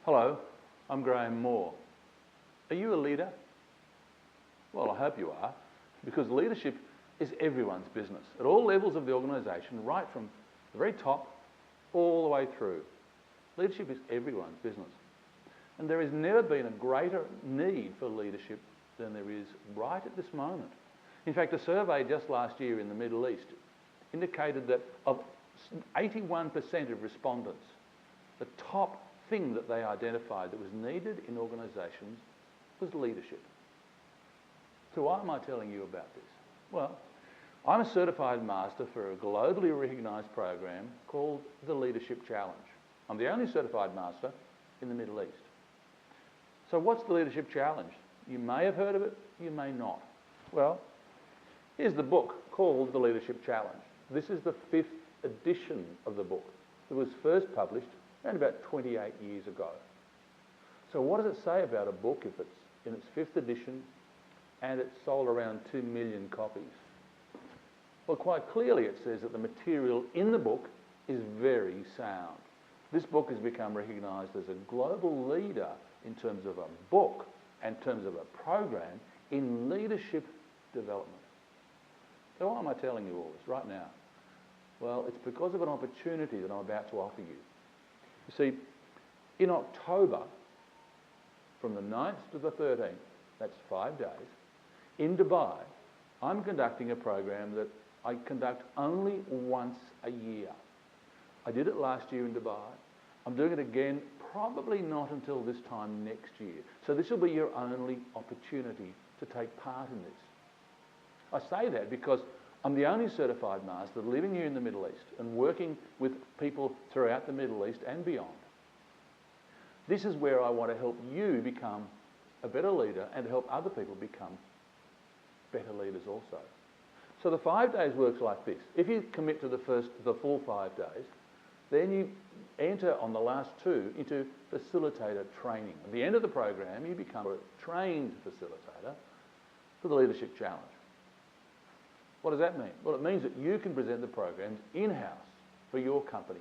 Hello, I'm Graham Moore. Are you a leader? Well, I hope you are, because leadership is everyone's business, at all levels of the organisation, right from the very top all the way through. Leadership is everyone's business. And there has never been a greater need for leadership than there is right at this moment. In fact, a survey just last year in the Middle East indicated that of 81% of respondents, the top thing that they identified that was needed in organisations was leadership. So why am I telling you about this? Well, I'm a certified master for a globally recognised program called the Leadership Challenge. I'm the only certified master in the Middle East. So what's the Leadership Challenge? You may have heard of it, you may not. Well, here's the book called the Leadership Challenge. This is the 5th edition of the book. It was first published around about 28 years ago. So what does it say about a book if it's in its 5th edition and it's sold around 2 million copies? Well, quite clearly it says that the material in the book is very sound. This book has become recognised as a global leader in terms of a book and in terms of a program in leadership development. So why am I telling you all this right now? Well, it's because of an opportunity that I'm about to offer you. You see, in October, from the 9th to the 13th, that's 5 days, in Dubai, I'm conducting a program that I conduct only once a year. I did it last year in Dubai. I'm doing it again, probably not until this time next year. So this will be your only opportunity to take part in this. I say that because I'm the only certified master living here in the Middle East and working with people throughout the Middle East and beyond. This is where I want to help you become a better leader and help other people become better leaders also. So the 5 days works like this. If you commit to the full 5 days, then you enter on the last 2 into facilitator training. At the end of the program, you become a trained facilitator for the Leadership Challenge. What does that mean? Well, it means that you can present the programs in-house for your company.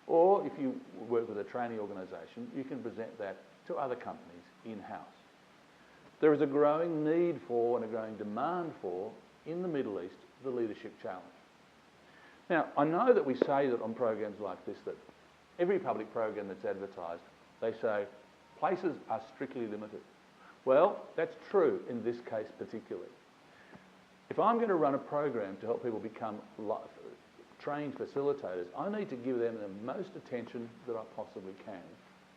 Or if you work with a training organisation, you can present that to other companies in-house. There is a growing need for and a growing demand for, in the Middle East, the Leadership Challenge. Now, I know that we say that on programs like this, that every public program that's advertised, they say places are strictly limited. Well, that's true in this case particularly. If I'm going to run a program to help people become trained facilitators, I need to give them the most attention that I possibly can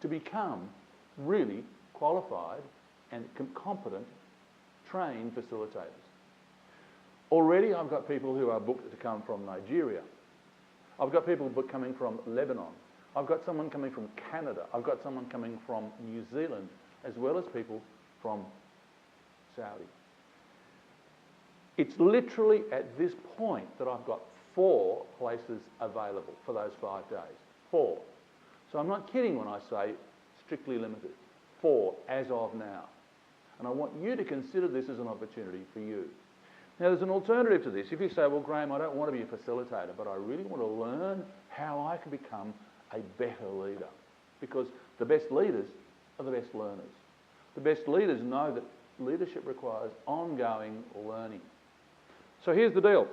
to become really qualified and competent trained facilitators. Already I've got people who are booked to come from Nigeria. I've got people coming from Lebanon. I've got someone coming from Canada. I've got someone coming from New Zealand, as well as people from Saudi. It's literally at this point that I've got 4 places available for those 5 days. 4. So I'm not kidding when I say strictly limited. 4 as of now. And I want you to consider this as an opportunity for you. Now, there's an alternative to this. If you say, well, Graham, I don't want to be a facilitator, but I really want to learn how I can become a better leader. Because the best leaders are the best learners. The best leaders know that leadership requires ongoing learning. So here's the deal.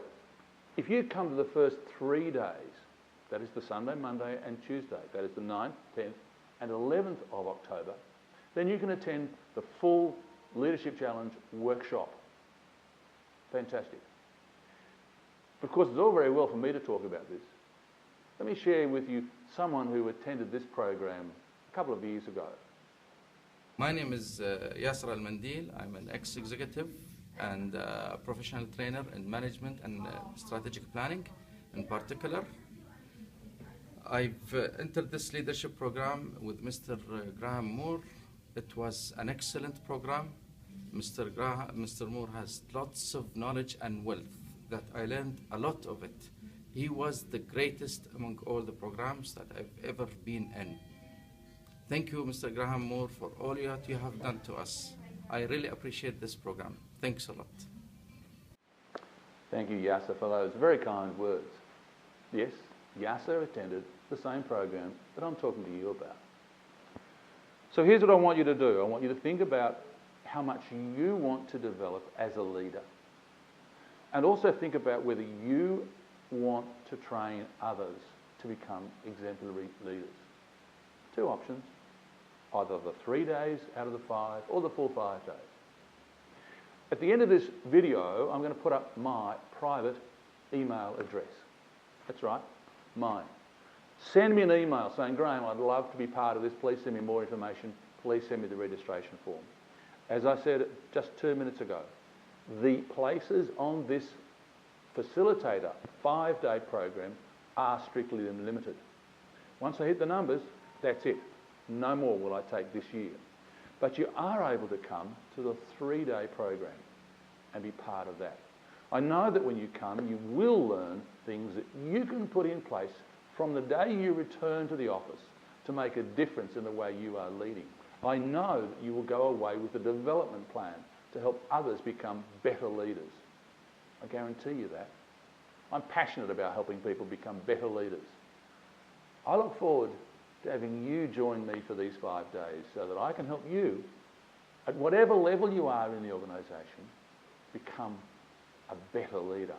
If you come to the first 3 days, that is the Sunday, Monday and Tuesday, that is the 9th, 10th and 11th of October, then you can attend the full Leadership Challenge workshop. Fantastic. Of course, it's all very well for me to talk about this. Let me share with you someone who attended this program a couple of years ago. My name is Yasser Al-Mandil. I'm an ex-executive and professional trainer in management and strategic planning in particular. I've entered this leadership program with Mr. Graham Moore. It was an excellent program. Mr. Moore has lots of knowledge and wealth that I learned a lot of it. He was the greatest among all the programs that I've ever been in. Thank you, Mr. Graham Moore, for all that you have done to us. I really appreciate this program. Thanks a lot. Thank you, Yasser, for those very kind words. Yes, Yasser attended the same program that I'm talking to you about. So here's what I want you to do. I want you to think about how much you want to develop as a leader. And also think about whether you want to train others to become exemplary leaders. Two options. Either the 3 days out of the 5 or the full 5 days. At the end of this video, I'm going to put up my private email address. That's right, mine. Send me an email saying, Graham, I'd love to be part of this. Please send me more information. Please send me the registration form. As I said just 2 minutes ago, the places on this Facilitator 5-day program are strictly limited. Once I hit the numbers, that's it. No more will I take this year. But you are able to come to the 3-day program and be part of that. I know that when you come, you will learn things that you can put in place from the day you return to the office to make a difference in the way you are leading. I know that you will go away with a development plan to help others become better leaders. I guarantee you that. I'm passionate about helping people become better leaders. I look forward to having you join me for these 5 days so that I can help you, at whatever level you are in the organisation, become a better leader.